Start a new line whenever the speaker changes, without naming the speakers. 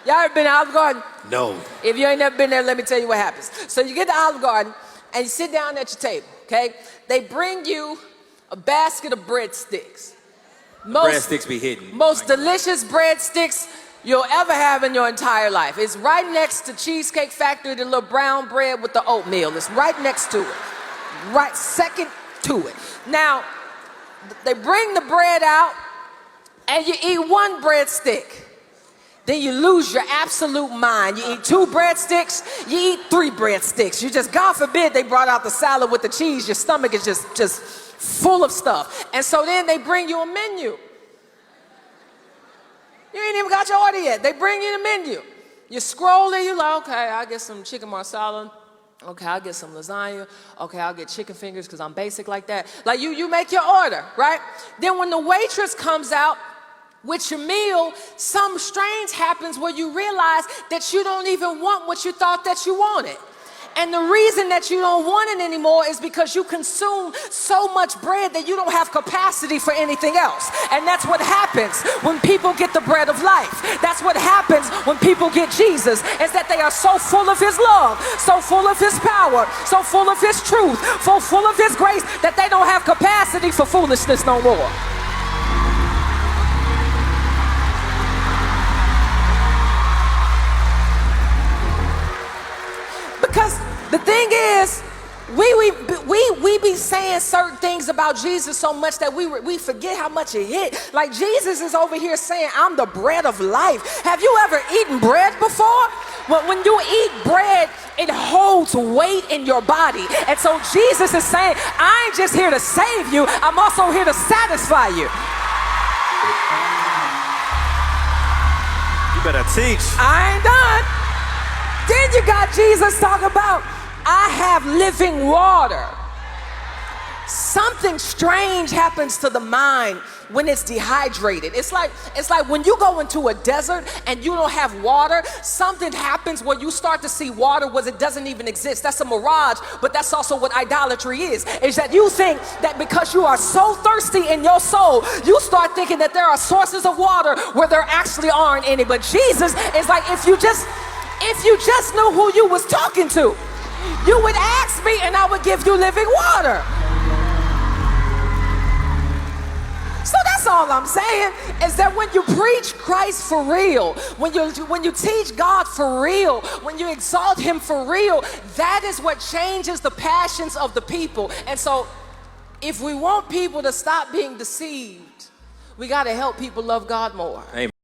Y'all ever been to Olive Garden?
No.
If you ain't never been there, let me tell you what happens. So you get to Olive Garden and you sit down at your table, okay? They bring you a basket of breadsticks.
Breadsticks be hidden.
Most delicious breadsticks you'll ever have in your entire life. It's right next to Cheesecake Factory, the little brown bread with the oatmeal. It's right next to it. Right second to it. Now, they bring the bread out and you eat one breadstick. Then you lose your absolute mind. You eat 2 breadsticks, you eat 3 breadsticks. You just, God forbid, they brought out the salad with the cheese. Your stomach is just full of stuff. And so then they bring you a menu. You ain't even got your order yet. They bring you the menu. You scroll and you're like, okay, I'll get some chicken marsala. Okay, I'll get some lasagna. Okay, I'll get chicken fingers because I'm basic like that. Like you make your order, right? Then when the waitress comes out with your meal, something strange happens where you realize that you don't even want what you thought that you wanted. And the reason that you don't want it anymore is because you consume so much bread that you don't have capacity for anything else. And that's what happens when people get the bread of life. That's what happens when people get Jesus, is that they are so full of his love, so full of his power, so full of his truth, so full of his grace that they don't have capacity for foolishness no more. Because the thing is, we be saying certain things about Jesus so much that we forget how much it hit. Like Jesus is over here saying, I'm the bread of life. Have you ever eaten bread before? When you eat bread, it holds weight in your body. And so Jesus is saying, I ain't just here to save you, I'm also here to satisfy you.
You better teach.
I ain't done. Then you got Jesus talking about, I have living water. Something strange happens to the mind when it's dehydrated. It's like when you go into a desert and you don't have water, something happens where you start to see water where it doesn't even exist. That's a mirage, but that's also what idolatry is that you think that because you are so thirsty in your soul, you start thinking that there are sources of water where there actually aren't any. But Jesus is like, if you just knew who you was talking to, you would ask me and I would give you living water. So that's all I'm saying, is that when you preach Christ for real, when you teach God for real, when you exalt him for real, that is what changes the passions of the people. And so if we want people to stop being deceived, we got to help people love God more.
Amen.